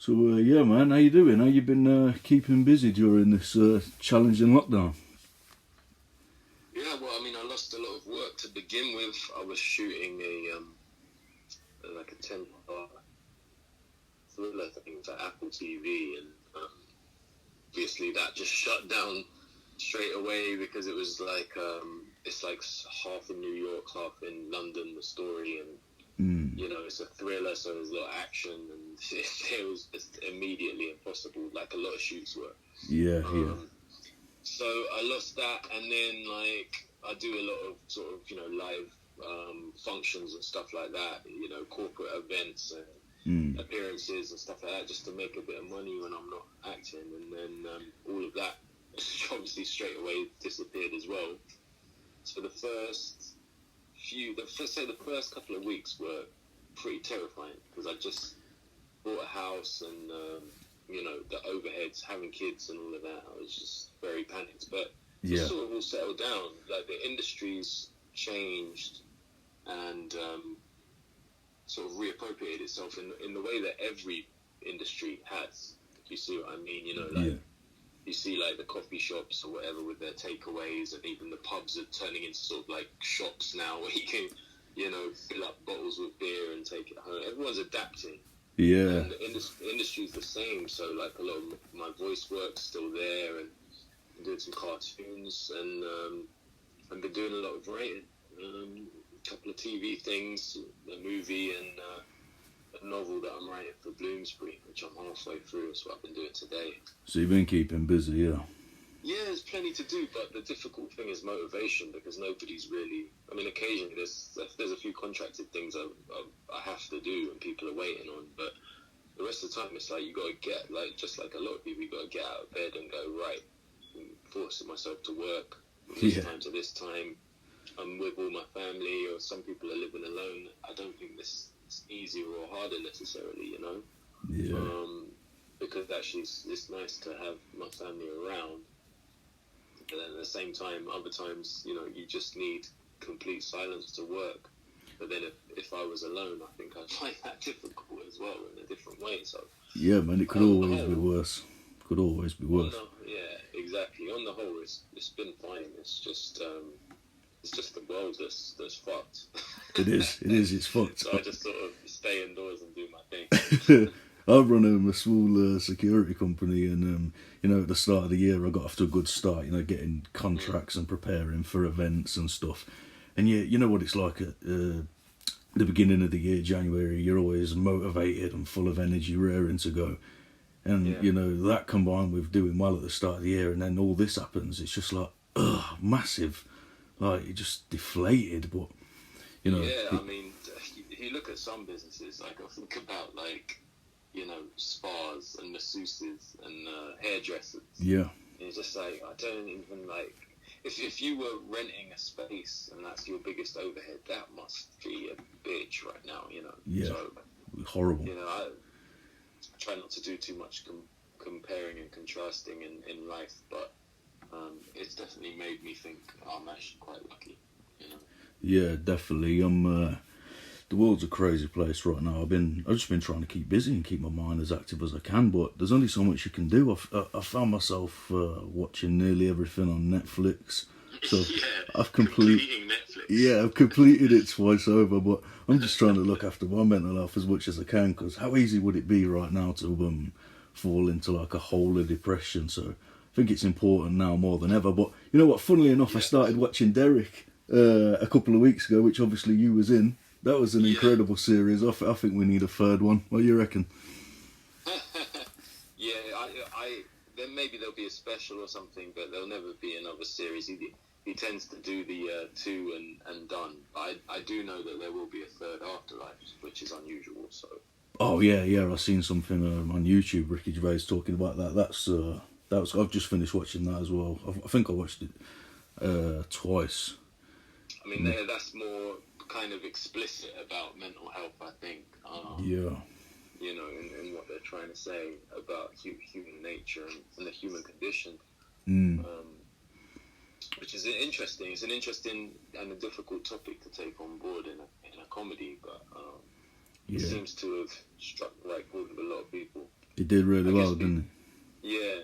So, yeah, man, how you doing? How you been keeping busy during this challenging lockdown? Yeah, well, I mean, I lost a lot of work to begin with. I was shooting like a 10-part thriller thing for Apple TV, and obviously that just shut down straight away because it was like it's like half in New York, half in London, the story, and you know, it's a thriller, so there's a lot of action, and it was just immediately impossible, like a lot of shoots were. Yeah. So I lost that, and then like I do a lot of sort of, you know, live functions and stuff like that, you know, corporate events and appearances and stuff like that, just to make a bit of money when I'm not acting, and then all of that obviously straight away disappeared as well. So the first couple of weeks were pretty terrifying because I just bought a house and you know, the overheads, having kids and all of that. I was just very panicked, but it sort of all settled down. Like the industry's changed and sort of reappropriated itself in the way that every industry has. If you see what I mean, you know, like you see like the coffee shops or whatever with their takeaways, and even the pubs are turning into sort of like shops now where you can, you know, fill up bottles with beer and take it home. Everyone's adapting. Yeah. And the industry's the same, so like a lot of my voice work's still there, and I'm doing some cartoons, and I've been doing a lot of writing, a couple of TV things, a movie, and a novel that I'm writing for Bloomsbury, which I'm halfway through. That's what I've been doing today. So you've been keeping busy, yeah? Yeah, there's plenty to do, but the difficult thing is motivation, because nobody's really... I mean, occasionally there's a few contracted things I have to do and people are waiting on, but the rest of the time it's like you got to get, like, just like a lot of people, you got to get out of bed and go, right, I'm forcing myself to work from this time to this time. I'm with all my family, or some people are living alone. I don't think this is easier or harder necessarily, you know? Yeah. Because actually it's nice to have my family around. And then at the same time, other times, you know, you just need complete silence to work. But then if I was alone, I think I'd find that difficult as well in a different way. So yeah, man, it could always be worse. Could always be worse. Yeah, exactly. On the whole, it's been fine. It's just the world that's fucked. It is. It's fucked. So I just sort of stay indoors and do my thing. I run a small security company, and you know, at the start of the year, I got off to a good start. You know, getting contracts and preparing for events and stuff. And you know what it's like at the beginning of the year, January. You're always motivated and full of energy, raring to go. And you know, that combined with doing well at the start of the year, and then all this happens. It's just like, massive. Like, you're just deflated. But you know, I mean, if you look at some businesses, like I think about like, you know, spas and masseuses and hairdressers. Yeah. And it's just like, I don't even like, if you were renting a space and that's your biggest overhead, that must be a bitch right now, you know. Yeah. So, horrible. You know, I try not to do too much comparing and contrasting in life, but it's definitely made me think, I'm actually quite lucky, you know. Yeah, definitely. The world's a crazy place right now. I've just been trying to keep busy and keep my mind as active as I can, but there's only so much you can do. I found myself watching nearly everything on Netflix. So I've completing Netflix. Yeah, I've completed it twice over, but I'm just trying to look after my mental health as much as I can, because how easy would it be right now to fall into like a hole of depression? So I think it's important now more than ever. But you know what? Funnily enough, I started watching Derek a couple of weeks ago, which obviously you was in. That was an incredible series. I think we need a third one. What do you reckon? Yeah, then maybe there'll be a special or something, but there'll never be another series. He tends to do the two and done. I do know that there will be a third Afterlife, which is unusual. So. Oh yeah. I've seen something on YouTube. Ricky Gervais talking about that. That's I've just finished watching that as well. I think I watched it twice. I mean, that's more kind of explicit about mental health, I think. You know, in what they're trying to say about human nature and the human condition. Which is interesting. It's an interesting and a difficult topic to take on board in a comedy, but it seems to have struck the right chord with a lot of people. He did really well, didn't he? Yeah.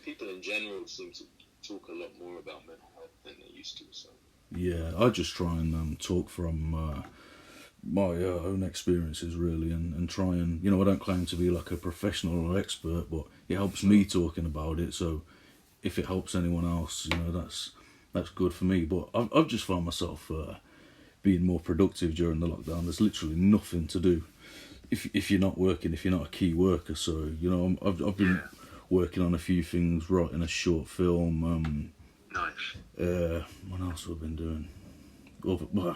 People in general seem to talk a lot more about mental health than they used to. So. Yeah, I just try and talk from my own experiences, really, and try and, I don't claim to be like a professional or expert, but it helps me talking about it. So if it helps anyone else, that's good for me. But I've just found myself being more productive during the lockdown. There's literally nothing to do if you're not working, if you're not a key worker. So I've been working on a few things, writing a short film. Nice. What else have I been doing?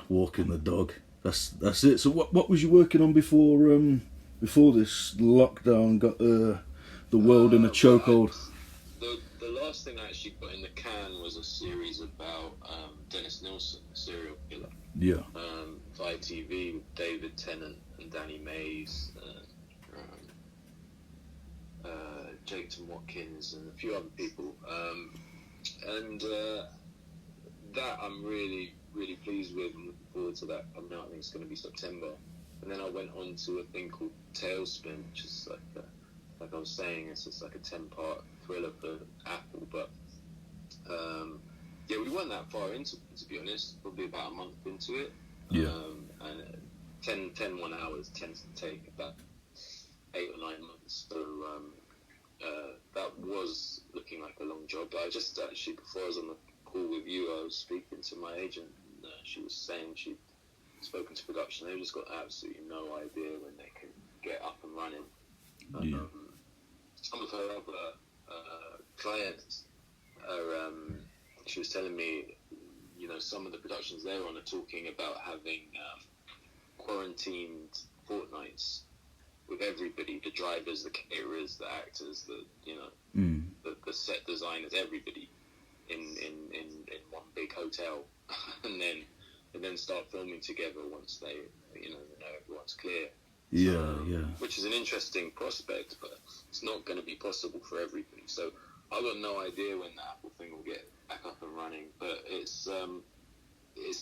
Walking the dog. That's it. So what was you working on before this lockdown got the world in a chokehold? The last thing I actually got in the can was a series about Dennis Nilsen, the serial killer. Yeah. For ITV with David Tennant and Danny Mays, Jayton Watkins and a few other people. That I'm really, really pleased with. I'm looking forward to that coming out. I think it's going to be September. And then I went on to a thing called Tailspin, which is like I was saying, it's just like a 10-part thriller for Apple. But we weren't that far into it, to be honest. Probably about a month into it. Yeah. And 10 1 hours tends to take about 8 or 9 months. So that was looking like a long job. But I just actually, before I was on the call with you, I was speaking to my agent. And, she was saying she'd spoken to production. They've just got absolutely no idea when they can get up and running. Some of her other clients are. She was telling me, some of the productions they're on are talking about having quarantined fortnights with everybody, the drivers, the caterers, the actors, the set designers, everybody in one big hotel, and then start filming together once they know everyone's clear. Which is an interesting prospect, but it's not going to be possible for everybody. So I've got no idea when the Apple thing will get back up and running, but it's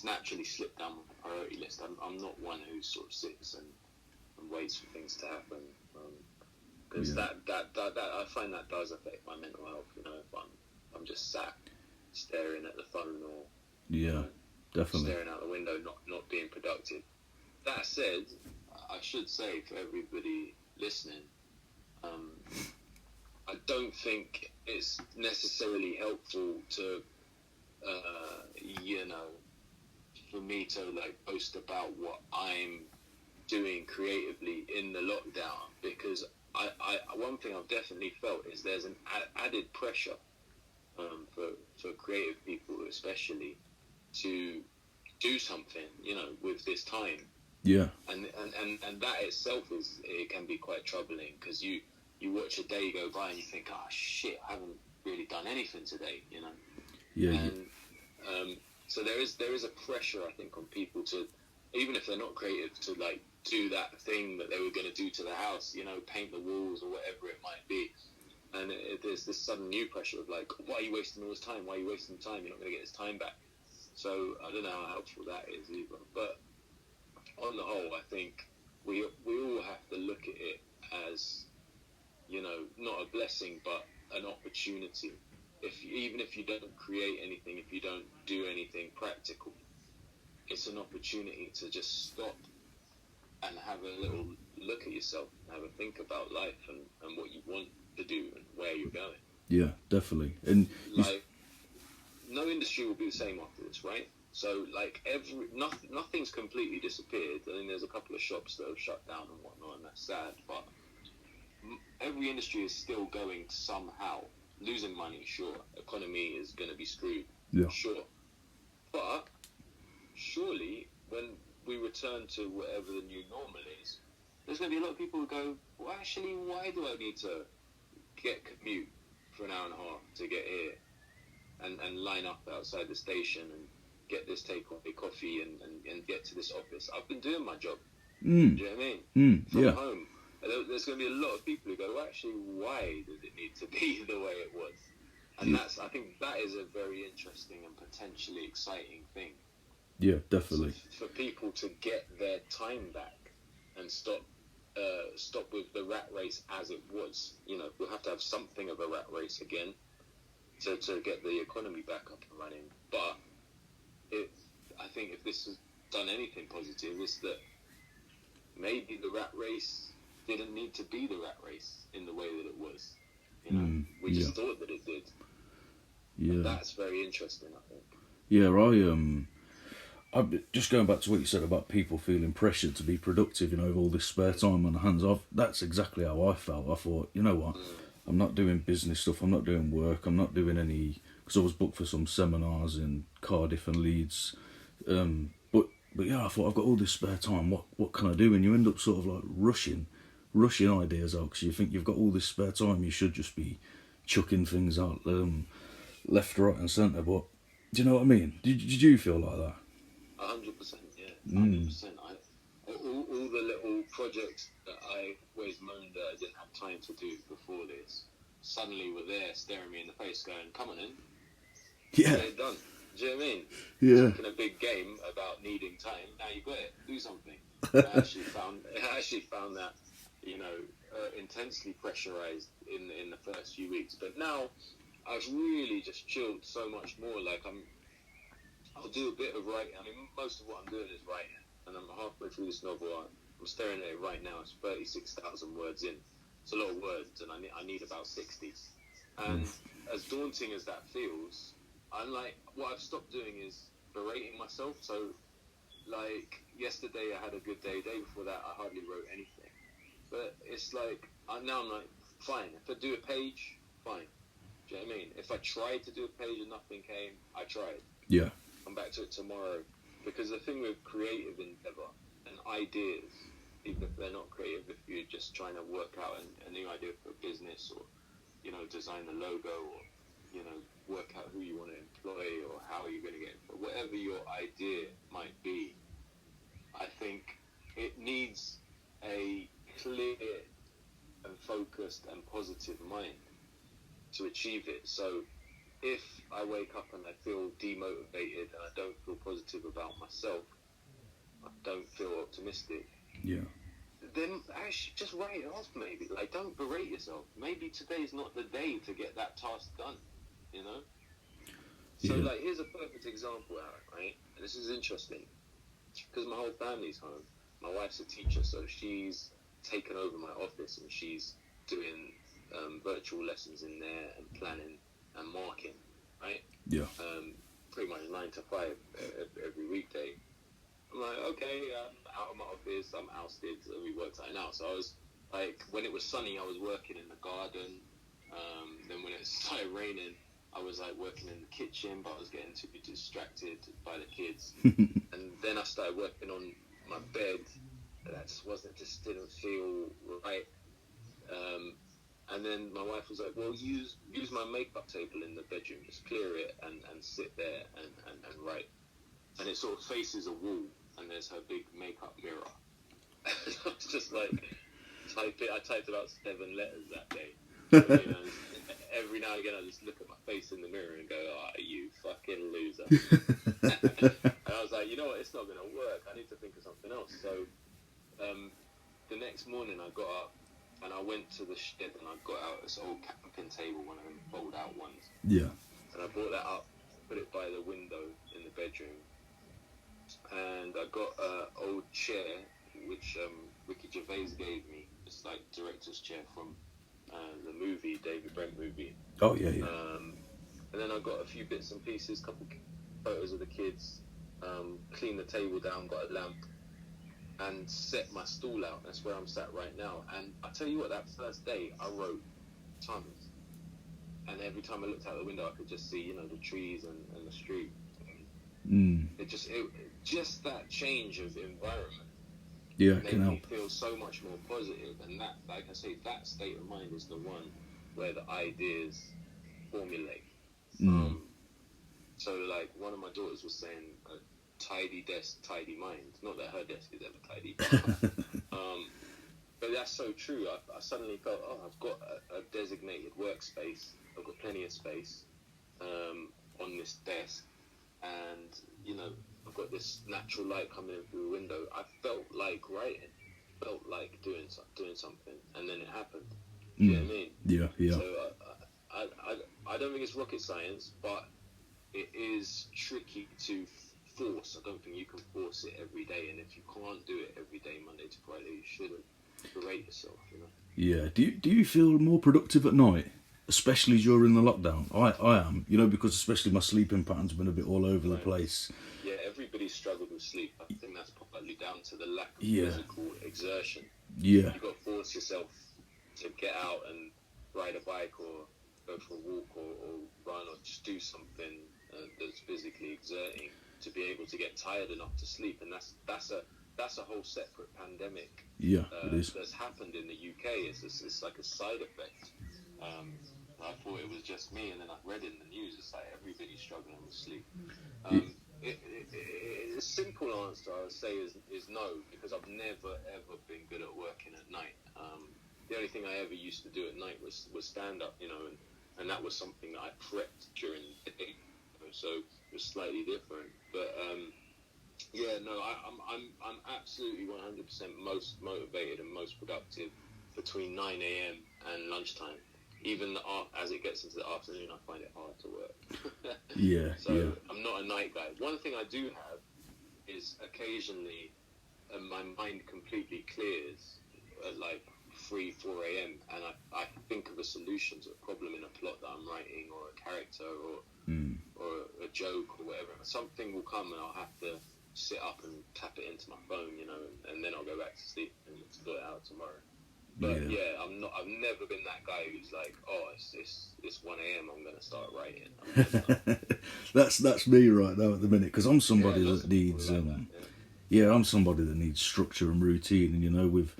naturally slipped down my priority list. I'm not one who sort of sits and waits for things to happen, because that I find that does affect my mental health. If I'm just sat staring at the phone or definitely staring out the window, not being productive. That said, I should say for everybody listening, I don't think it's necessarily helpful to for me to boast about what I'm doing creatively in the lockdown, because I one thing I've definitely felt is there's an added pressure for creative people especially to do something with this time, and that itself it can be quite troubling, because you watch a day go by and you think, oh shit, I haven't really done anything today, so there is a pressure, I think, on people to, even if they're not creative, to do that thing that they were going to do to the house, paint the walls or whatever it might be. And there's this sudden new pressure of why are you wasting all this time? Why are you wasting time? You're not going to get this time back. So I don't know how helpful that is either. But on the whole, I think we all have to look at it as, not a blessing, but an opportunity. Even if you don't create anything, if you don't do anything practical, it's an opportunity to just stop and have a little look at yourself, and have a think about life and what you want to do and where you're going. Yeah, definitely. And no industry will be the same after this, right? So nothing's completely disappeared. I mean, there's a couple of shops that have shut down and whatnot, and that's sad, but every industry is still going somehow. Losing money, sure. Economy is going to be screwed, sure. But surely when we return to whatever the new normal is, there's going to be a lot of people who go, well, actually, why do I need to commute for an hour and a half to get here and line up outside the station and get this takeaway coffee and get to this office? I've been doing my job. Do you know what I mean? From home. There's going to be a lot of people who go, well, actually, why does it need to be the way it was? And I think that is a very interesting and potentially exciting thing. Yeah, definitely. So for people to get their time back and stop stop with the rat race as it was. You know, we'll have to have something of a rat race again to get the economy back up and running. But I think if this has done anything positive, it's that maybe the rat race didn't need to be the rat race in the way that it was. You know, we just thought that it did. Yeah, and that's very interesting, I think. Yeah, I'm just going back to what you said about people feeling pressured to be productive, you know, with all this spare time on their hands. That's exactly how I felt. I thought, you know what, I'm not doing business stuff, I'm not doing work, I'm not doing any, because I was booked for some seminars in Cardiff and Leeds. But yeah, I thought, I've got all this spare time, what can I do? And you end up sort of like rushing ideas out, because you think you've got all this spare time, you should just be chucking things out left, right and centre. But do you know what I mean? Did you feel like that? 100%, yeah. 100%. All the little projects that I always moaned that I didn't have time to do before this, suddenly were there staring me in the face going, come on in. Yeah. Get it done. Do you know what I mean? Yeah. Talking a big game about needing time, now you've got it. Do something. I actually found that, you know, intensely pressurized in the first few weeks. But now I've really just chilled so much more. Like I'll do a bit of writing. I mean, most of what I'm doing is writing, and I'm halfway through this novel. I'm staring at it right now. It's 36,000 words in. It's a lot of words, and I need about 60. And as daunting as that feels, I'm like, what I've stopped doing is berating myself. So, like, yesterday I had a good day. Day before that, I hardly wrote anything. But it's like, now I'm like, fine. If I do a page, fine. Do you know what I mean? If I tried to do a page and nothing came, I tried. Yeah. Come back to it tomorrow. Because the thing with creative endeavour and ideas, even if they're not creative, if you're just trying to work out a new idea for a business, or, you know, design the logo, or, you know, work out who you want to employ or how you're going to get employed, whatever your idea might be, I think it needs a clear and focused and positive mind to achieve it. So if I wake up and I feel demotivated and I don't feel positive about myself, I don't feel optimistic, then actually just write it off. Maybe, like, don't berate yourself. Maybe today's not the day to get that task done, you know. So like, here's a perfect example, Aaron, right? And this is interesting because my whole family's home. My wife's a teacher, so she's taken over my office and she's doing virtual lessons in there and planning and marking, right? Yeah. Pretty much 9 to 5 every weekday. I'm like, okay, I'm out of my office, I'm ousted, and we worked something out. So I was like, when it was sunny, I was working in the garden. Then when it started raining, I was like working in the kitchen, but I was getting too distracted by the kids. And then I started working on my bed. That just didn't feel right. And then my wife was like, well, use my makeup table in the bedroom, just clear it and sit there and write. And it sort of faces a wall, and there's her big makeup mirror. And I was just like, I typed about 7 letters that day. You know, every now and again I just look at my face in the mirror and go, oh, you fucking loser. And I was like, you know what, it's not going to work. I need to think of something else. So the next morning I got up and I went to the shed and I got out this old camping table, one of them fold out ones. Yeah. And I brought that up, put it by the window in the bedroom. And I got an old chair, which Ricky Gervais gave me. It's like director's chair from the movie, David Brent movie. Oh, yeah. And then I got a few bits and pieces, couple photos of the kids, cleaned the table down, got a lamp, and set my stool out. That's where I'm sat right now. And I tell you what, that first day, I wrote tons. And every time I looked out the window, I could just see, you know, the trees and the street. It just that change of environment made me feel so much more positive. And that, like I say, that state of mind is the one where the ideas formulate. So like one of my daughters was saying, a tidy desk, tidy mind. Not that her desk is ever tidy. But that's so true. I suddenly felt, I've got a designated workspace. I've got plenty of space on this desk. And, you know, I've got this natural light coming in through the window. I felt like writing. felt like doing something, and then it happened. Do you know what I mean? Yeah. So I don't think it's rocket science, but it is tricky to force. I don't think you can force it every day, and if you can't do it every day, Monday to Friday, you shouldn't berate yourself. Yeah. Do you feel more productive at night, especially during the lockdown? I am. Because especially my sleeping pattern's been a bit all over the place. Yeah, everybody's struggled with sleep. I think that's probably down to the lack of physical exertion. Yeah. You've got to force yourself to get out and ride a bike or go for a walk or run or just do something that's physically exerting to be able to get tired enough to sleep. And that's a whole separate pandemic. Yeah, it is. That's happened in the UK. It's like a side effect. I thought it was just me, and then I read in the news it's like everybody's struggling with sleep. A simple answer I would say is no, because I've never ever been good at working at night. The only thing I ever used to do at night was stand up, and that was something that I prepped during the day, so it was slightly different. But I'm absolutely 100% most motivated and most productive between 9 a.m. and lunchtime. Even as it gets into the afternoon, I find it hard to work. So I'm not a night guy. One thing I do have is occasionally my mind completely clears at like 3, 4 a.m. and I think of a solution to a problem in a plot that I'm writing, or a character, or a joke or whatever. Something will come and I'll have to sit up and tap it into my phone, and then I'll go back to sleep and sort it out tomorrow. But I've never been that guy who's like, oh, it's 1 a.m. I'm going to start writing. That's me right now at the minute, because I'm somebody that needs I'm somebody that needs structure and routine, and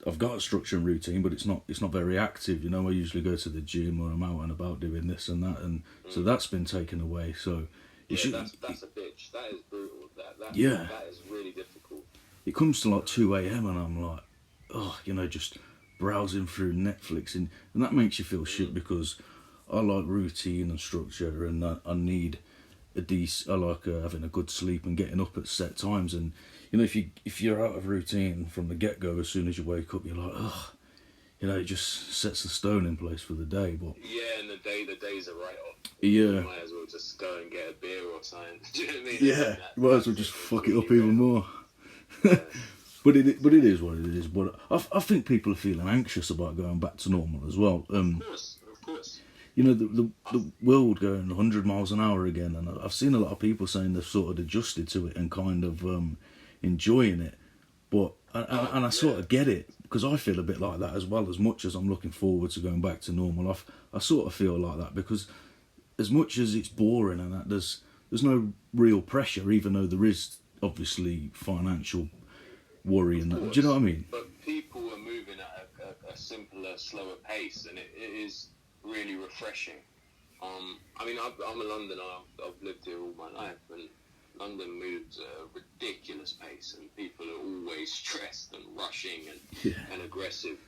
I've got a structure and routine, but it's not very active. I usually go to the gym or I'm out and about doing this and that, and so that's been taken away. So that's a bitch. That is brutal. That is really difficult. It comes to like 2 a.m. and I'm like, just browsing through Netflix, and that makes you feel shit, because I like routine and structure, and I need I like having a good sleep and getting up at set times. And if you're out of routine from the get go, as soon as you wake up, you're like, it just sets the stone in place for the day. But and the days are right off. Yeah. You might as well just go and get a beer or something. Do you know what I mean? Yeah, might as well just fuck it up even more. But it is what it is. But I think people are feeling anxious about going back to normal as well. Of course. The world going 100 miles an hour again, and I've seen a lot of people saying they've sort of adjusted to it and kind of enjoying it. But I sort of get it, because I feel a bit like that as well. As much as I'm looking forward to going back to normal, I sort of feel like that, because as much as it's boring and that, there's no real pressure, even though there is obviously financial worry and that. Do you know what I mean? But people are moving at a simpler, slower pace, and it is really refreshing. I'm a Londoner. I've lived here all my life, and London moves at a ridiculous pace, and people are always stressed and rushing and aggressive.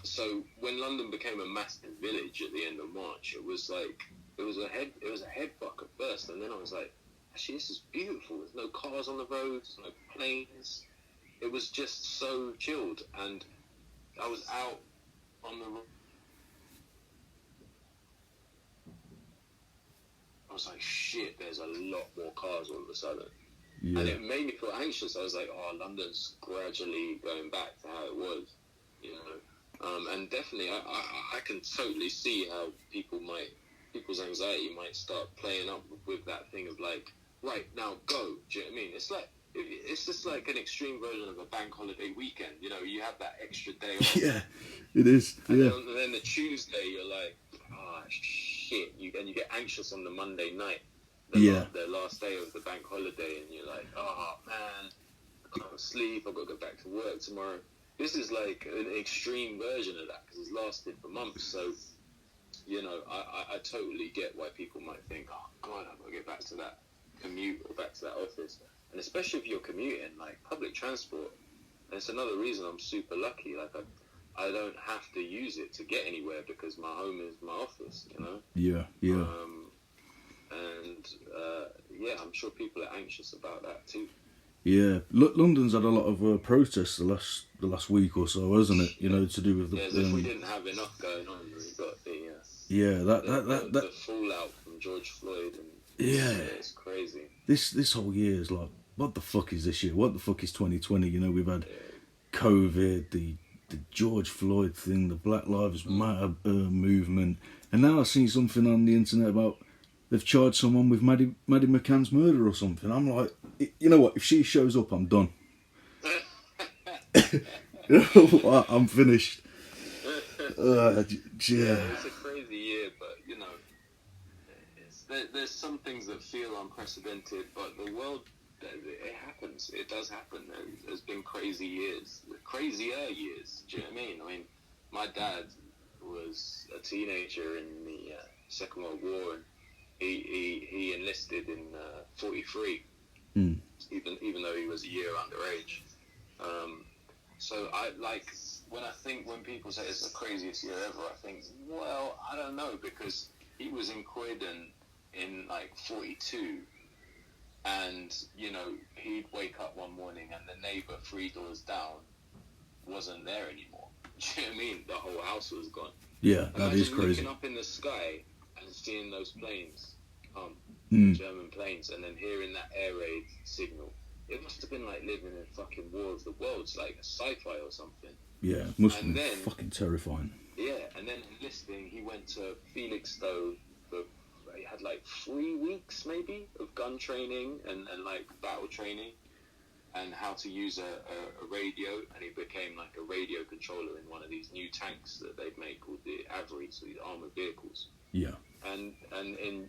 So when London became a massive village at the end of March, it was a head fuck at first, and then I was like, actually, this is beautiful. There's no cars on the roads, no planes. It was just so chilled, and I was out on the road. I was like, shit, there's a lot more cars all of a sudden. Yeah. And it made me feel anxious. I was like, London's gradually going back to how it was, and definitely I can totally see how people's anxiety might start playing up with that thing of like, right, now go. Do you know what I mean? It's just like an extreme version of a bank holiday weekend. You have that extra day off. Yeah, it is. And then the Tuesday, you're like, shit. You get anxious on the Monday night, the last day of the bank holiday, and you're like, man, I can't sleep. I've got to go back to work tomorrow. This is like an extreme version of that, because it's lasted for months. So, I totally get why people might think, oh God, I've got to get back to that commute or back to that office. And especially if you're commuting, like public transport, and it's another reason I'm super lucky. Like I don't have to use it to get anywhere, because my home is my office, Yeah. I'm sure people are anxious about that too. Yeah, London's had a lot of protests the last week or so, hasn't it? You know, to do with the. As if we didn't have enough going on. We got the the fallout from George Floyd, and yeah, it's crazy. This whole year is like, what the fuck is this year? What the fuck is 2020? You know, we've had COVID, the George Floyd thing, the Black Lives Matter movement, and now I've seen something on the internet about they've charged someone with Maddie McCann's murder or something. I'm like, you know what? If she shows up, I'm done. You know what? I'm finished. Yeah, it's a crazy year, but you know, there's some things that feel unprecedented, but the world, it happens. It does happen. There's been crazier years. Do you know what I mean? I mean, my dad was a teenager in the Second World War, and he enlisted in 43, even though he was a year underage. So when people say it's the craziest year ever, I think, well, I don't know, because he was in Croydon in like 42, and you know, he'd wake up one morning and the neighbour 3 doors down wasn't there anymore. Do you know what I mean? The whole house was gone. Yeah, that is crazy. Looking up in the sky and seeing those planes come, German planes, and then hearing that air raid signal. It must have been like living in fucking War of the Worlds, like a sci-fi or something. Yeah, it must have been fucking terrifying. Yeah, and then enlisting, he went to Felixstowe. He had like 3 weeks maybe of gun training and like battle training and how to use a radio, and he became like a radio controller in one of these new tanks that they'd made called the Avery, so these armoured vehicles. Yeah. And in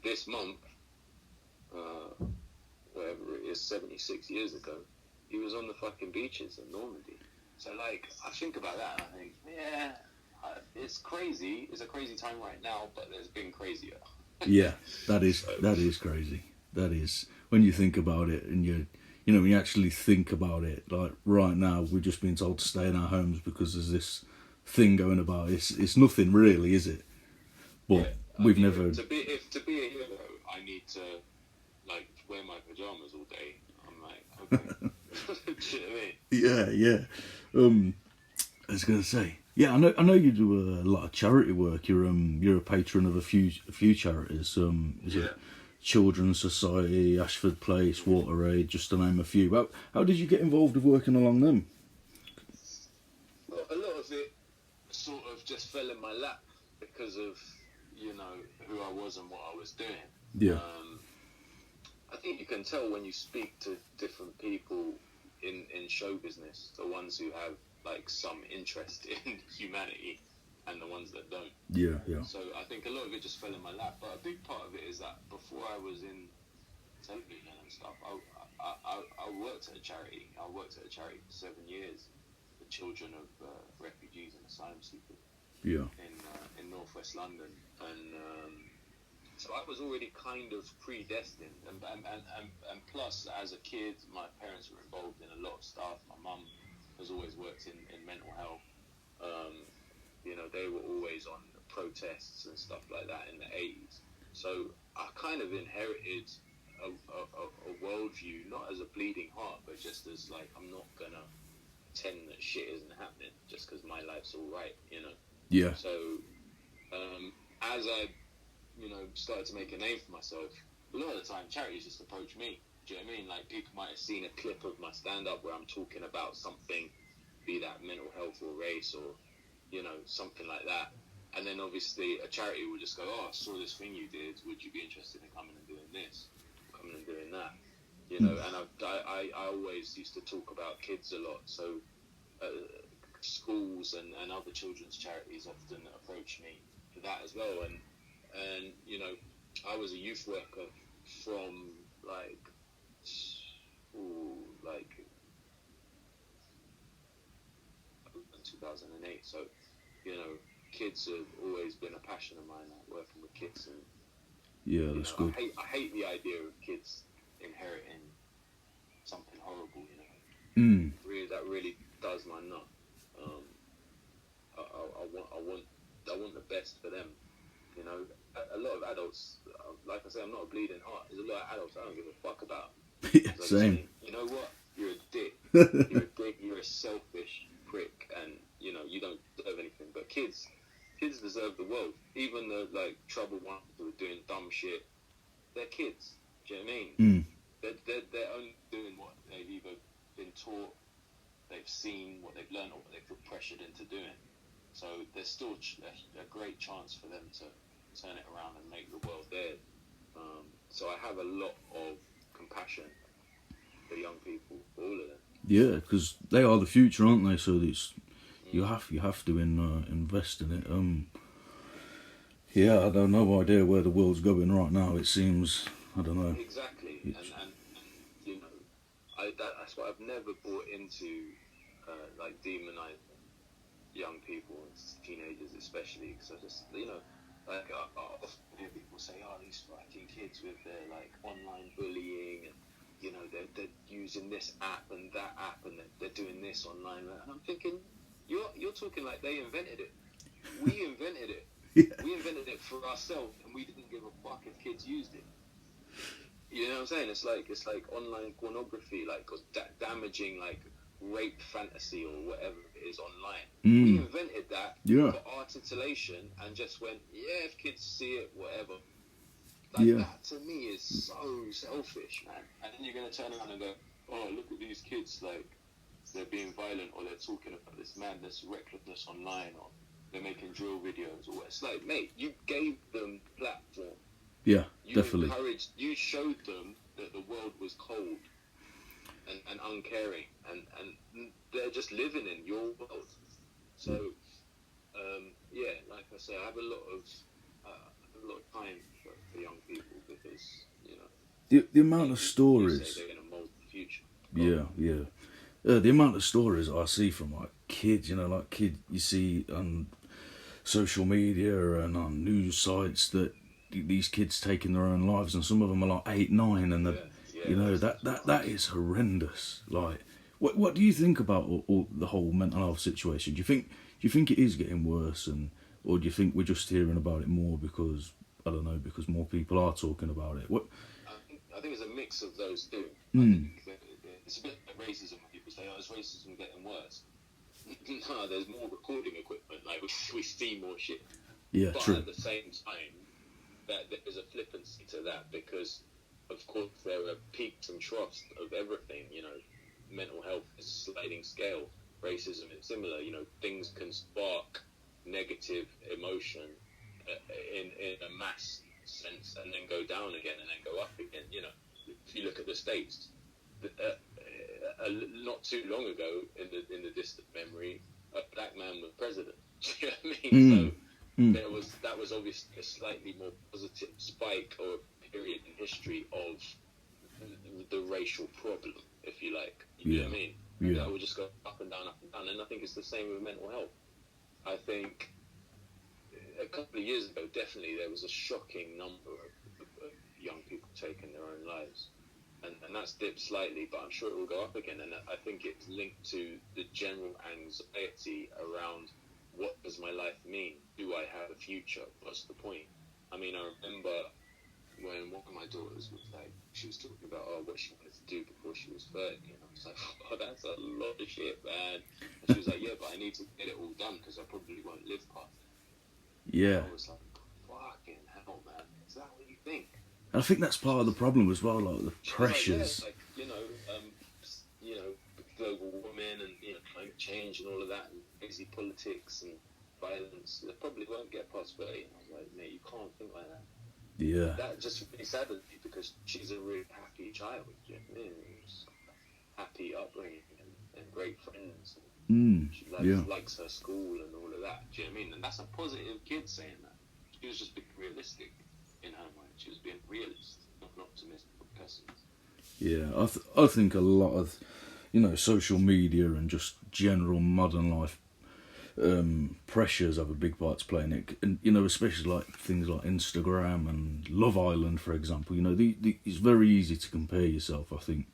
this month, whatever it is, 76 years ago, he was on the fucking beaches in Normandy. So like, I think about that and I think, yeah, it's crazy. It's a crazy time right now, but there's been crazier. Yeah, that is crazy. That is, when you think about it, and you know, when you actually think about it, like right now, we've just been told to stay in our homes because there's this thing going about. It's nothing really, is it? But we've never. To be a hero, I need to like wear my pajamas all day. I'm like, okay. Do you know what I mean? Yeah. I was gonna say, yeah, I know you do a lot of charity work. You're a patron of a few charities. Is it Children's Society, Ashford Place, Water Aid, just to name a few. How did you get involved with working along them? Well, a lot of it sort of just fell in my lap because of, you know, who I was and what I was doing. Yeah. I think you can tell when you speak to different people in show business, the ones who have like some interest in humanity and the ones that don't. Yeah. So I think a lot of it just fell in my lap, but a big part of it is that before I was in television and stuff, I worked at a charity. I worked at a charity for 7 years, the children of refugees and asylum seekers. Yeah. In northwest London, and so I was already kind of predestined, and plus as a kid, my parents were involved in a lot of stuff. My mum has always worked in mental health. You know, they were always on protests and stuff like that in the 80s. So I kind of inherited a worldview, not as a bleeding heart, but just as like, I'm not gonna pretend that shit isn't happening just because my life's all right, you know. Yeah. So as I, you know, started to make a name for myself, a lot of the time charities just approach me. Do you know what I mean? Like, people might have seen a clip of my stand-up where I'm talking about something, be that mental health or race or, you know, something like that. And then obviously a charity will just go, oh, I saw this thing you did. Would you be interested in coming and doing this? Coming and doing that? You know, and I always used to talk about kids a lot. So schools and other children's charities often approach me for that as well. And you know, I was a youth worker from like 2008. So, you know, kids have always been a passion of mine, like working with kids. And yeah, that's good. I hate the idea of kids inheriting something horrible. You know, that really does my nut. I want the best for them. You know, a lot of adults, like I say, I'm not a bleeding heart. There's a lot of adults I don't give a fuck about. Yeah, same. you know what? You're a dick. You're a dick. You're a selfish prick, and you know you don't deserve anything. But kids deserve the world. Even the like troubled ones who are doing dumb shit, they're kids. Do you know what I mean? They're only doing what they've either been taught, they've seen, what they've learned, or what they feel pressured into doing. So there's still a great chance for them to turn it around and make the world theirs. So I have a lot of compassion for young people, for all of them. Yeah, because they are the future, aren't they? So it's you have to invest in it. Yeah, I don't know idea where the world's going right now. It seems, I don't know. Exactly, and you know, that's why I've never bought into like demonizing young people and teenagers especially, because I just, you know, like I often hear people say, oh, these fucking kids with their like online bullying, and you know they're using this app and that app, and they're doing this online, and I'm thinking, you're talking like they invented it. We invented it. Yeah. We invented it for ourselves, and we didn't give a fuck if kids used it. You know what I'm saying? It's like online pornography, like or damaging like rape fantasy or whatever it is online. We invented that for our titillation, and just went, yeah, if kids see it, whatever. Like that to me is so selfish, man. And then you're gonna turn around and go, oh, look at these kids, like they're being violent, or they're talking about this madness, recklessness online, or they're making drill videos, or what. It's like, mate, you gave them platform. Yeah, you definitely. You showed them that the world was cold and uncaring, and they're just living in your world. So, yeah, like I say, I have a lot of time for young people, because, you know, the amount of stories. They're going to mold the future. The amount of stories I see from like kids, you know, like kids you see on social media and on news sites that these kids taking their own lives, and some of them are like 8, 9, and you know that is horrendous. Like, what do you think about all the whole mental health situation? Do you think it is getting worse, or do you think we're just hearing about it more because, I don't know, because more people are talking about it? What? I think it's a mix of those two. I think it's a bit like racism when people say, oh, is racism getting worse? No, there's more recording equipment. Like, we see more shit. Yeah, but true. At the same time, that there's a flippancy to that, because, of course, there are peaks and troughs of everything. You know, mental health is a sliding scale. Racism is similar. You know, things can spark negative emotion in a mass sense, and then go down again, and then go up again. You know, if you look at the States, not too long ago, in the distant memory, a black man was president. Do you know what I mean? So that was obviously a slightly more positive spike, or period in history of the racial problem, if you like. You know what I mean? Yeah. That would just go up and down, and I think it's the same with mental health. I think a couple of years ago, definitely there was a shocking number of young people taking their own lives. And that's dipped slightly, but I'm sure it will go up again. And I think it's linked to the general anxiety around, what does my life mean? Do I have a future? What's the point? I mean, I remember when one of my daughters was like, she was talking about what she wanted to do before she was 30, and I was like, oh, that's a lot of shit, man. And she was like, yeah, but I need to get it all done, because I probably won't live past it. Yeah. And I was like, fucking hell, man, is that what you think? I think that's part of the problem as well, like the pressures. Like, you know, global warming, and climate change and all of that, and crazy politics and violence. They probably won't get past 30. And I was like, mate, you can't think like that. Yeah. That just really saddens me, because she's a really happy child. You know what I mean? Happy upbringing and great friends. She likes her school and all of that. Do you know what I mean? And that's a positive kid saying that. She was just being realistic in her mind. She was being realist, not an optimistic pessimist. Yeah, I think a lot of, social media and just general modern life pressures have a big part to play in it. And, especially like things like Instagram and Love Island, for example, it's very easy to compare yourself, I think.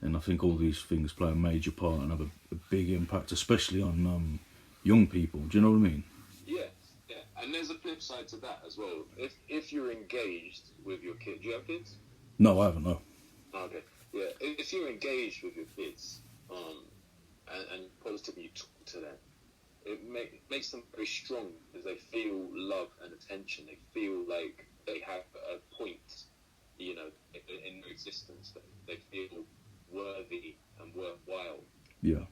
And I think all these things play a major part and have a big impact, especially on young people. Do you know what I mean? Yeah. And there's a flip side to that as well. If you're engaged with your kids, do you have kids? No, I haven't, no. Okay. Yeah, if you're engaged with your kids, and positively talk to them, it makes them very strong because they feel love and attention. They feel like they have a point, in their existence. They feel worthy and worthwhile. Yeah.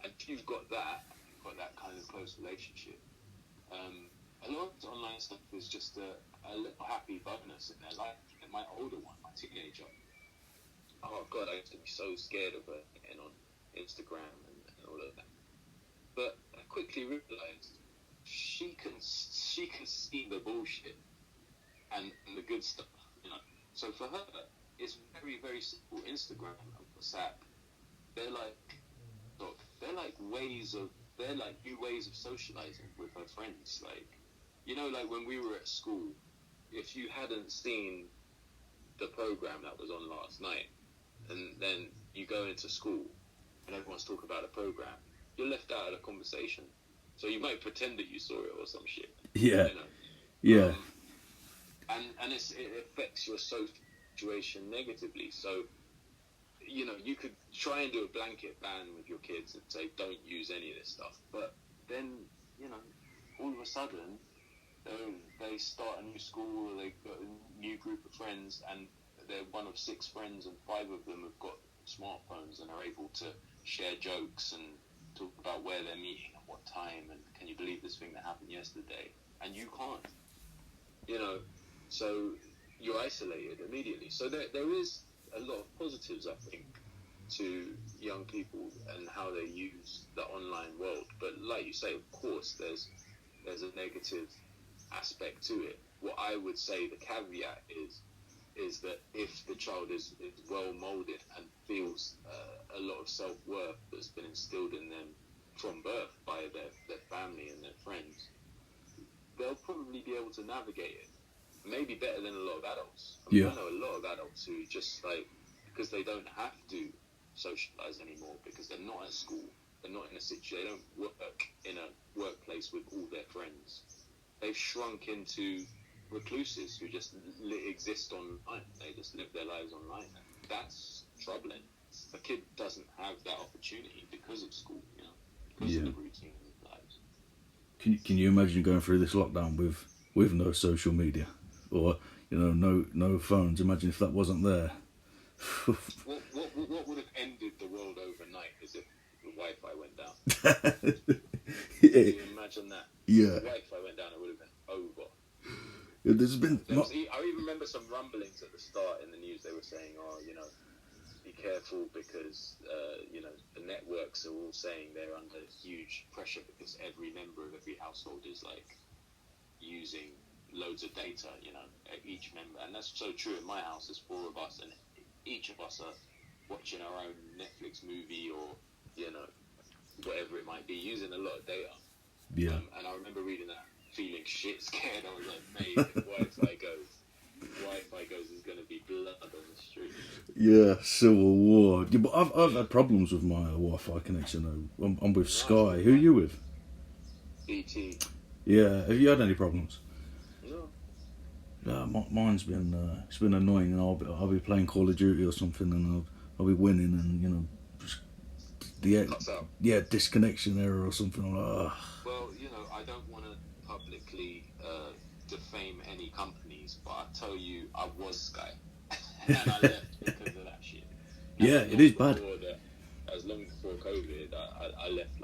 And if you've got that kind of close relationship, a lot of online stuff is just a little happy bonus in their life. And my older one, my teenager, oh God, I used to be so scared of her getting on Instagram and all of that. But I quickly realised she can see the bullshit and the good stuff, So for her, it's very, very simple. Instagram and WhatsApp, they're like new ways of socialising with her friends. Like, like when we were at school, if you hadn't seen the programme that was on last night, and then you go into school and everyone's talking about the programme, you're left out of the conversation. So you might pretend that you saw it or some shit. Yeah. Yeah. And it affects your situation negatively. So, you could try and do a blanket ban with your kids and say, don't use any of this stuff. But then, all of a sudden, they start a new school, or they've got a new group of friends, and they're one of 6 friends, and 5 of them have got smartphones and are able to share jokes and talk about where they're meeting at what time, and can you believe this thing that happened yesterday? And you can't, so you're isolated immediately. So there is a lot of positives, I think, to young people and how they use the online world. But like you say, of course, there's a negative aspect to it. What I would say the caveat is that if the child is well molded and feels a lot of self-worth that's been instilled in them from birth by their family and their friends, they'll probably be able to navigate it. Maybe better than a lot of adults. I know a lot of adults who just, because they don't have to socialise anymore, because they're not at school, they're not in a situation, they don't work in a workplace with all their friends. They've shrunk into recluses who just exist online. They just live their lives online. That's troubling. A kid doesn't have that opportunity because of school, because of the routine of lives. Can you imagine going through this lockdown with no social media, or no phones? Imagine if that wasn't there. What would have ended the world overnight is if the Wi-Fi went down. Yeah. Can you imagine that? Yeah. If the Wi-Fi went down, it would have been over. I even remember some rumblings at the start in the news. They were saying, be careful because, the networks are all saying they're under huge pressure because every member of every household is using loads of data, each member. And that's so true. In my house, there's 4 of us, and each of us are watching our own Netflix movie or, whatever it might be, using a lot of data. Yeah. And I remember reading that, feeling shit scared. I was like, mate, if Wi-Fi goes, there's going to be blood on the street. Yeah, Civil War. Yeah, but I've had problems with my Wi-Fi connection. I'm with Sky. Who are you with? BT. Yeah. Have you had any problems? No. Mine's been it's been annoying, and I'll be playing Call of Duty or something, and I'll be winning, and just the disconnection error or something. I'm like, ugh. Well, I don't want to publicly defame any companies, but I tell you, I was Sky, and I left because of that shit. Yeah, it is bad. As long before COVID, I left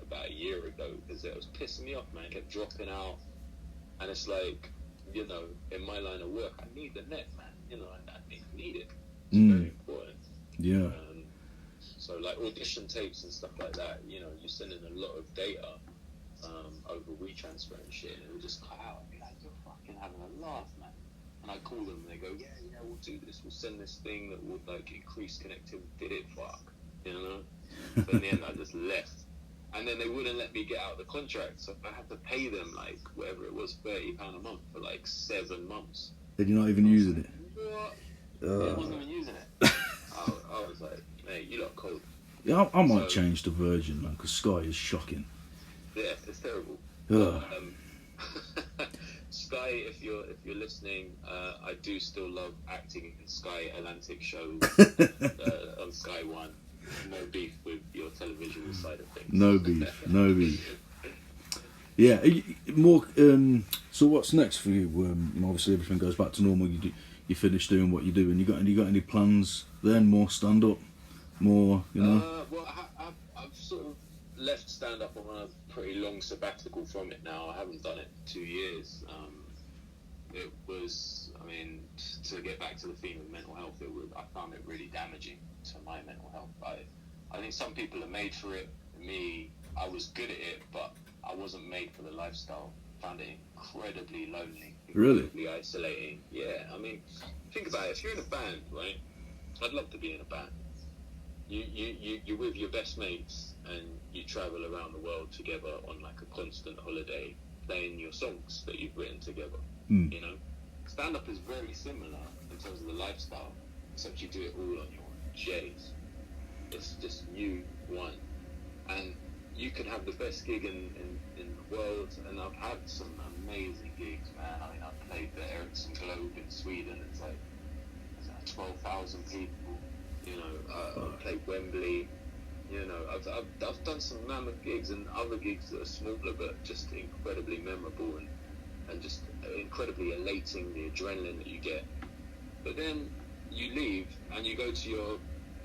about a year ago because it was pissing me off, man. It kept dropping out, and it's like, in my line of work, I need the net, man. I need it. It's very important. Yeah. So audition tapes and stuff like that, you're sending a lot of data over WeTransfer and shit, and it would just cut out. I'd be like, you're fucking having a laugh, man. And I call them, and they go, yeah, we'll do this. We'll send this thing that will increase connectivity. Did it fuck? But in the end, I just left. And then they wouldn't let me get out of the contract, so I had to pay them whatever it was, £30 a month for 7 months. And you're not even using it? What? I wasn't even using it. I was like, mate, you lot cold. Yeah, I might change to Virgin, man, because Sky is shocking. Yeah, it's terrible. Sky Sky, if you're listening, I do still love acting in Sky Atlantic shows on Sky One. No beef with your televisual side of things. No beef, no beef. Yeah, more. So what's next for you? Obviously everything goes back to normal. You finish doing what you do, and you got any plans then? More stand up, more, you know. Well, I've sort of left stand up on a pretty long sabbatical from it now. I haven't done it 2 years. It was, I mean, to get back to the theme of mental health, I found it really damaging to my mental health. I think some people are made for it. Me, I was good at it, but I wasn't made for the lifestyle. Found it incredibly lonely, incredibly isolating. Yeah, I mean, think about it. If you're in a band, right? I'd love to be in a band. You're with your best mates and you travel around the world together on like a constant holiday, playing your songs that you've written together. You know, stand up is very similar in terms of the lifestyle, except you do it all on your J's. It's just you, one, and you can have the best gig in the world. And I've had some amazing gigs, man. I mean, I played the Ericsson Globe in Sweden. It's like 12,000 people. You know, I played Wembley. You know, I've done some mammoth gigs and other gigs that are smaller but just incredibly memorable and just incredibly elating, the adrenaline that you get. But then you leave and you go to your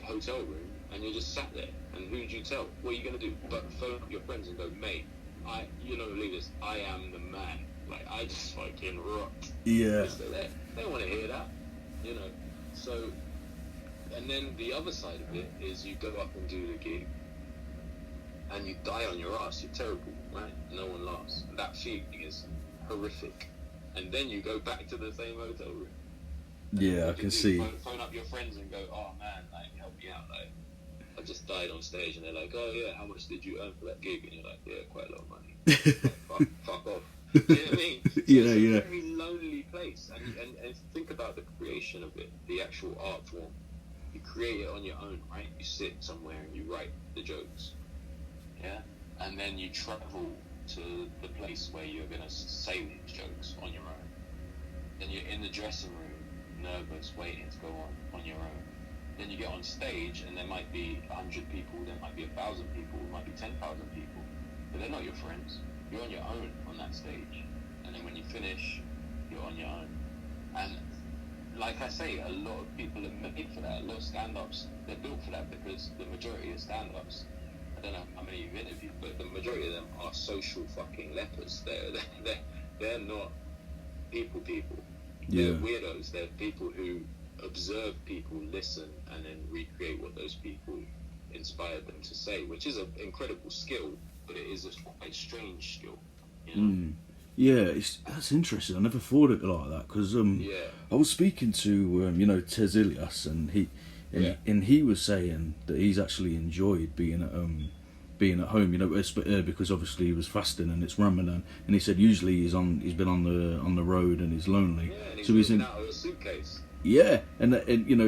hotel room and you're just sat there. And who do you tell? What are you going to do? But phone up your friends and go, mate, leave this. I am the man. Like, I just fucking rocked. Yeah. They don't want to hear that, you know. So, and then the other side of it is you go up and do the gig and you die on your ass. You're terrible, right? No one laughs. That feeling is horrific. And then you go back to the same hotel room. Yeah, I can see. Phone up your friends and go, oh man, like, help me out, like, I just died on stage. And they're like, oh yeah, how much did you earn for that gig? And you're like, yeah, quite a lot of money. Like, fuck off. You know what I mean? So yeah. It's a very lonely place. And think about the creation of it, the actual art form. You create it on your own, right? You sit somewhere and you write the jokes. Yeah? And then you travel to the place where you're going to say these jokes on your own. Then you're in the dressing room, nervous, waiting to go on your own. Then you get on stage and there might be 100 people, there might be 1,000 people, there might be 10,000 people. But they're not your friends. You're on your own on that stage. And then when you finish, you're on your own. And like I say, a lot of people are made for that. A lot of stand-ups, they're built for that because the majority of stand-ups, I don't know how many you've interviewed, but the majority of them are social fucking lepers. They're not people. They're weirdos. They're people who observe people, listen, and then recreate what those people inspired them to say, which is an incredible skill, but it is a quite strange skill. You know? Yeah, that's interesting. I never thought of it like that because I was speaking to Tez Ilias, and he was saying that he's actually enjoyed being at home, because obviously he was fasting and it's Ramadan, and he said usually he's been on the road and he's lonely, and he's so he's in out of a suitcase. Yeah, and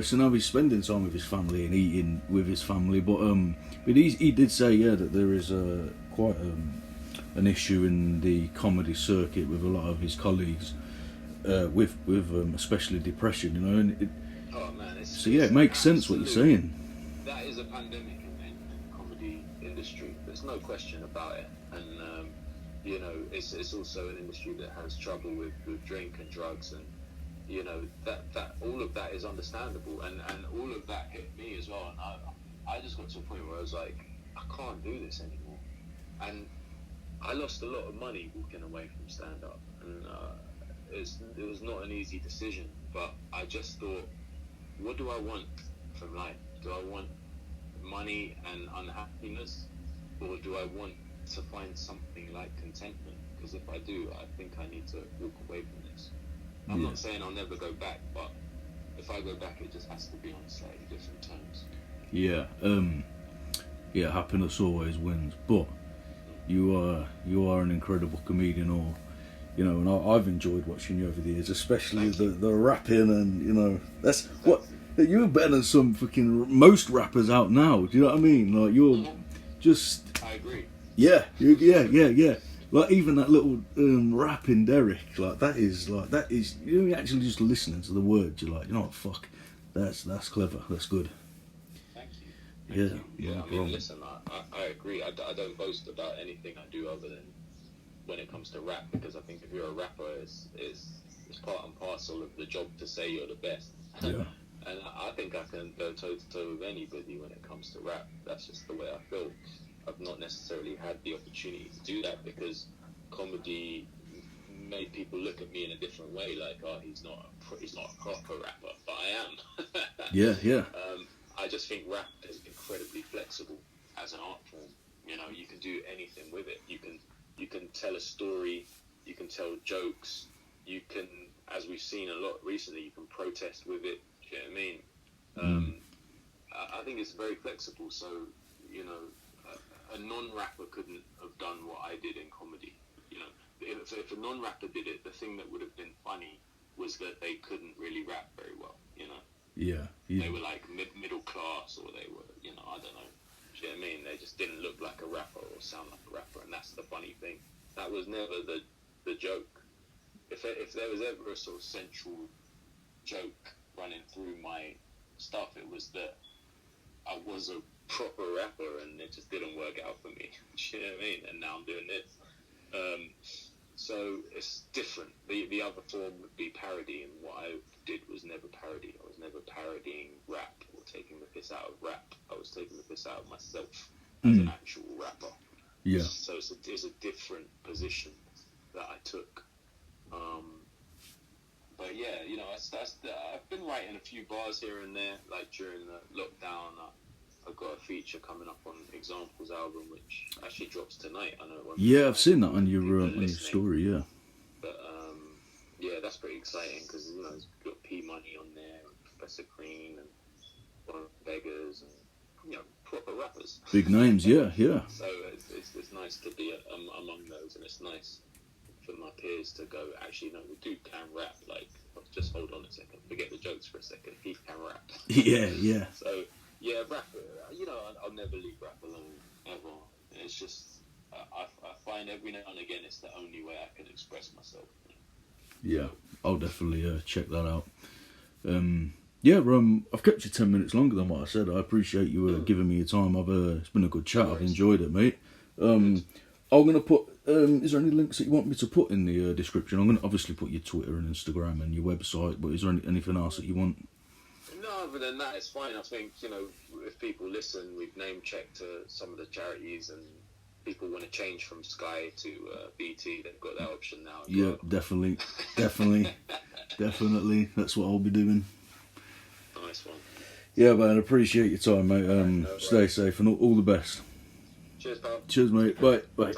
so now he's spending time with his family and eating with his family, but he did say that there is quite an issue in the comedy circuit with a lot of his colleagues with especially depression, and oh man, it makes sense what you're saying. That is a pandemic in the comedy industry. There's no question about it, and it's also an industry that has trouble with drink and drugs, and that all of that is understandable, and all of that hit me as well, and I just got to a point where I was like, I can't do this anymore, and I lost a lot of money walking away from stand-up, and it was not an easy decision, but I just thought, what do I want from life? Do I want money and unhappiness, or do I want to find something like contentment? Because if I do, I think I need to walk away from this. I'm not saying I'll never go back, but if I go back, it just has to be on slightly different terms. Yeah, happiness always wins, but you are an incredible comedian, and I've enjoyed watching you over the years, especially the rapping, and that's what you're better than some fucking most rappers out now. Do you know what I mean? Like you're just. I agree. Yeah. Like even that little rap in Derek, like that is you actually just listening to the words, you're like, you know what, fuck, that's clever, that's good. Thank you. Yeah. I mean, listen, I agree. I don't boast about anything I do other than when it comes to rap, because I think if you're a rapper, it's part and parcel of the job to say you're the best. Yeah. And I think I can go toe to toe with anybody when it comes to rap. That's just the way I feel. I've not necessarily had the opportunity to do that because comedy made people look at me in a different way, like, oh, he's not a proper rapper, but I am. Yeah. I just think rap is incredibly flexible as an art form. You know, you can do anything with it. You can tell a story, you can tell jokes, you can, as we've seen a lot recently, you can protest with it. Do you know what I mean? I think it's very flexible. So, you know, a non-rapper couldn't have done what I did in comedy. You know, if a non-rapper did it, the thing that would have been funny was that they couldn't really rap very well. You know. Yeah. They were like middle class, or they were, you know, I don't know. Do you know what I mean? They just didn't look like a rapper or sound like a rapper, and that's the funny thing. That was never the joke. If there was ever a sort of central joke running through my stuff, it was that I was a proper rapper and it just didn't work out for me. Do you know what I mean? And now I'm doing this. So it's different. The other form would be parody, and what I did was never parody. I was never parodying rap or taking the piss out of rap. I was taking the piss out of myself as an actual rapper. Yeah. So it's a different position that I took. But yeah, you know, I've been writing a few bars here and there. Like during the lockdown, I've got a feature coming up on Examples album, which actually drops tonight. I know. Yeah, I've seen that on your story. Yeah. But yeah, that's pretty exciting because you know, it's got P Money on there, and Professor Green, and One of the Beggars, and you know, proper rappers. Big names, yeah. So it's nice to be among those, and it's nice for my peers to go, actually, no, the dude can rap. Like, just hold on a second, forget the jokes for a second. He can rap. Yeah. So yeah, rap. You know, I'll never leave rap alone ever. It's just I find every now and again it's the only way I can express myself. Yeah, I'll definitely check that out. I've kept you 10 minutes longer than what I said. I appreciate you giving me your time. It's been a good chat. I've enjoyed it, mate. I'm gonna put. Is there any links that you want me to put in the description? I'm gonna obviously put your Twitter and Instagram and your website. But is there anything else that you want? No, other than that, it's fine. I think, you know, if people listen, we've name checked some of the charities, and people want to change from Sky to BT, they've got that option now. Yeah, well. definitely. That's what I'll be doing. Nice one. Yeah, man, I appreciate your time, mate. Stay safe and all the best. Cheers, pal. Cheers, mate. Bye. Bye.